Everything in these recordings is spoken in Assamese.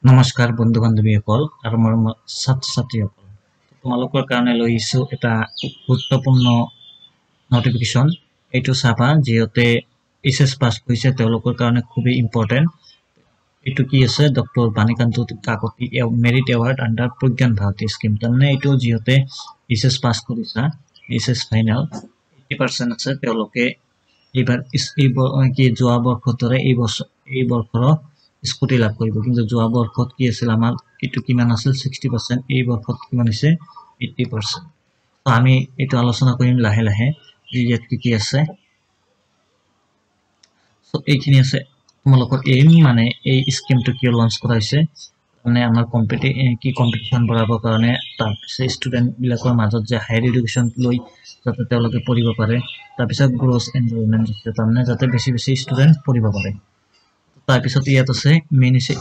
নমস্কাৰ বন্ধু বান্ধৱীসকল আৰু মোৰ ছাত্ৰ ছাত্ৰীসকল তোমালোকৰ কাৰণে লৈ আহিছো এটা গুৰুত্বপূৰ্ণ নটিফিকেশ্যন এইটো চাবা যিহেতু এইচএছ পাছ কৰিছে তেওঁলোকৰ কাৰণে খুবেই ইম্পৰ্টেণ্ট এইটো কি আছে doctor Banikanta Kakati merit award under Pragyan Bharati scheme তাৰমানে এইটো যিহেতু এইচএছ পাছ কৰিছা এইচএছ ফাইনেল 80% আছে তেওঁলোকে এইবাৰ কি যোৱা বৰ্ষৰ দৰে এই বৰ্ষৰ স্কুটি লাভ কৰিব কিন্তু যোৱা বৰ্ষত কি আছিল আমাৰ এটো কিমান আছিল 60% এই বৰ্ষত কিমান হৈছে 80% তো আমি এটো আলোচনা কৰিম লাহে লাহে ইয়াত কি আছে সো এইখিনি আছে তোমালোকৰ এইম মানে এই স্কিমটো কিয় লঞ্চ কৰা হৈছে মানে আমাৰ কম্পিটিশন বঢ়াবৰ কাৰণে তাৰপিছত ষ্টুডেন্ট বিলাকৰ মাজত যে হায়াৰ এডুকেশ্যন লৈ যাতে তেওঁলোকে পঢ়িব পাৰে তাৰপিছত গ্ৰোথ এনভায়ৰনমেন্ট তাৰমানে যাতে বেছি বেছি ষ্টুডেন্ট পঢ়িব পাৰে তাৰপিছত ইয়াত আছে মেইন আছে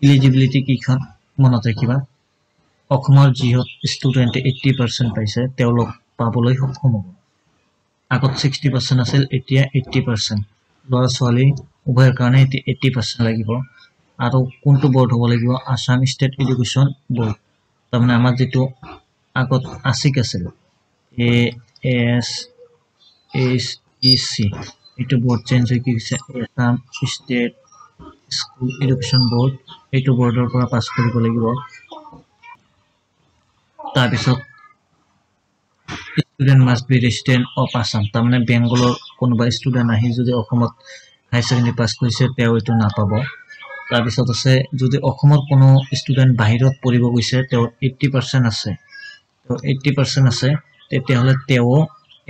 এলিজিবিলিটি কিখন মনত ৰাখিবা অসমৰ যিহত ষ্টুডেন্টে 80% পাইছে তেওঁলোক পাবলৈ সক্ষম হ'ব আগত 60% আছিল এতিয়া 80% ল'ৰা ছোৱালী উভয়ৰ কাৰণে 80% লাগিব আৰু কোনটো বোৰ্ড হ'ব লাগিব আসাম ষ্টেট এডুকেশ্যন বোৰ্ড তাৰমানে আমাৰ যেটো আগত ASIC আছিল ASEC এইটো বোৰ্ড চেঞ্জ হৈ গৈছে Assam state school education board এইটো বোৰ্ডৰ পৰা পাস কৰিব লাগিব তাৰপিছত student must be resident of Assam তাৰমানে বেংগলৰ কোনোবা ষ্টুডেন্ট আহি যদি অসমত হাই সেকেন্ডাৰী পাস কৰিছে তেওঁ এটো নাপাব তাৰপিছত আছে যদি অসমৰ কোনো ষ্টুডেন্ট বাহিৰত পঢ়িব গৈছে তেওঁ 80% আছে তো 80% আছে তেতিয়াহলে তেওঁ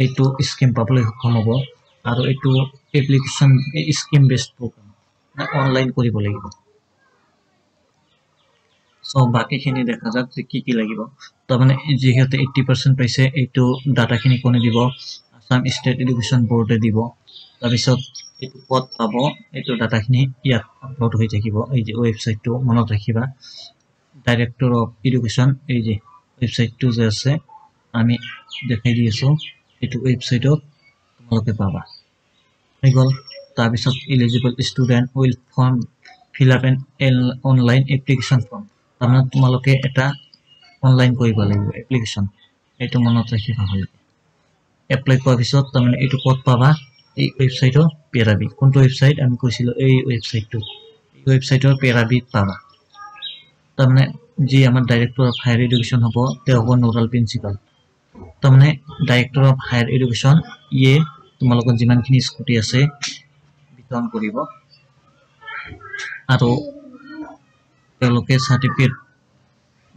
এইটো স্কিম পাবলৈ সক্ষম হ'ব আৰু এইটো application scheme based programme online কৰিব লাগিব সো বাকিখিনি দেখা যাক যে কি লাগিব তাৰমানে যেহেতু 80% পাইছে এইটো ডাটাখিনি কোনে দিব আসাম ষ্টেট এডুকেশ্যন বোৰ্ডে দিব তাৰপিছত এইটো ক'ত পাব এইটো ডাটাখিনি ইয়াত আপলোড হৈ থাকিব এই যে ওয়েবসাইটটো মনত ৰাখিবা ডাইৰেক্টৰ অফ এডুকেশ্যন এই যে ওয়েবসাইটটো যে আছে আমি দেখাই দি আছো এইটো ওয়েবসাইটত তোমালোকে পাবা হৈ গ'ল তাৰপিছত eligible student will fill up an online application form তাৰমানে তোমালোকে এটা অনলাইন কৰিব লাগিব এপ্লিকেশন এইটো মনত ৰাখিবা ভালকৈ এপ্লাই কৰাৰ পিছত তাৰমানে এইটো ক'ত পাবা এই ওয়েবসাইটৰ পেৰাবি কোনটো ওয়েবসাইট আমি কৈছিলো এই ওয়েবসাইটটো এই ওয়েবসাইটৰ পেৰাবিত পাবা তাৰমানে যি আমাৰ ডাইৰেক্টৰ অফ হায়াৰ এডুকেশ্যন হ'ব তেওঁ হ'ব নোডাল প্ৰিন্সিপাল তাৰমানে ডাইৰেক্টৰ অফ হায়াৰ এডুকেশ্যন ইয়ে তোমালোকৰ যিমানখিনি স্কুটি আছে বিতৰণ কৰিব আৰু তেওঁলোকে certificate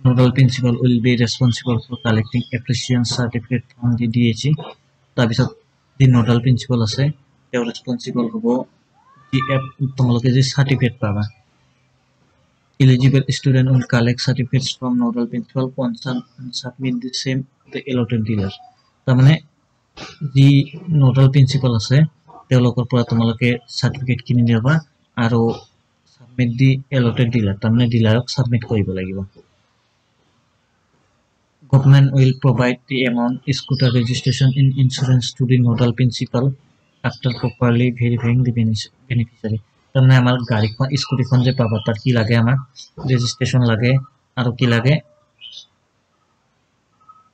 nodal principal will be responsible for collecting appreciation certificate from the DHE তাৰপিছত যি nodal principal আছে তেওঁ responsible হ'ব যি তোমালোকে যে certificate পাবা eligible student will collect certificates from nodal principal and submit the same to the allotted dealer তাৰমানে যি nodal principal আছে তেওঁলোকৰ পৰা তোমালোকে certificate কিনি দিবা আৰু submit the allotted dealer তাৰমানে ডিলাৰক submit কৰিব লাগিব government will provide the amount scooter registration in insurance to the nodal principal after properly verifying the beneficiary তাৰমানে আমাৰ গাড়ীখন স্কুটিখন যে পাবা তাৰ কি লাগে আমাৰ ৰেজিষ্ট্ৰেচন লাগে আৰু কি লাগে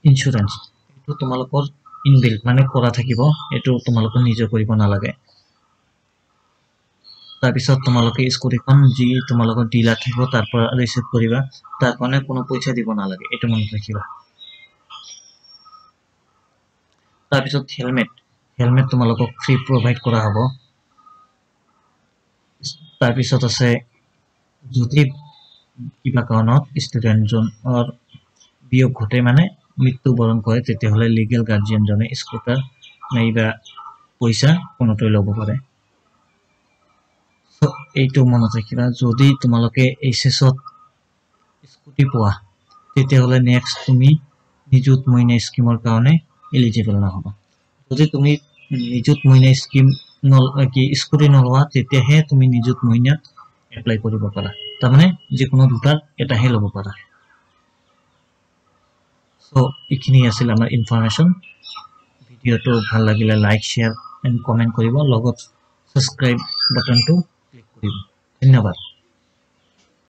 ইন্সুৰেন্স এটো তোমালোকৰ ইনবিল্ট মানে কৰা থাকিব এটো তোমালোকৰ নিজে কৰিব নালাগে তাৰপিছত তোমালোকে স্কুটিখন যি তোমালোকৰ ডিলাৰ থাকিব তাৰ পৰা ৰিসিভ কৰিবা তাৰ কাৰণে কোনো পইচা দিব নালাগে এটো মনত ৰাখিবা তাৰপিছত হেলমেট তোমালোকক ফ্ৰী প্ৰভাইড কৰা হ'ব তাৰপিছত আছে যদি কিবা কাৰণত ষ্টুডেন্টজনৰ বিয়োগ ঘটে মানে মৃত্যুবৰণ কৰে তেতিয়াহলে লিগ্যাল গাৰ্ডিয়ান জনে স্কুটাৰ নাইবা পইচা কোনোটোই ল'ব পাৰে সো এইটো মনত ৰাখিবা যদি তোমালোকে এইচএছত স্কুটি পোৱা তেতিয়াহলে নেক্সট তুমি নিযুত মইনা স্কিমৰ কাৰণে এলিজিবল নহবা যদি তুমি নিযুত মইনা স্কিম কি স্কুটি নলৱা তেতিয়াহে তুমি নিযুত মইনাত এপ্লাই কৰিব পাৰা তাৰমানে যে কোনো দুটাৰ এটাহে ল'ব পাৰা সো ইখিনি আছিল আমাৰ ইনফৰমেশন ভিডিওটো ভাল লাগিলে লাইক শেয়াৰ এন্ড কমেন্ট কৰিব লগত সাবস্ক্ৰাইব বাটনটো ক্লিক কৰিব ধন্যবাদ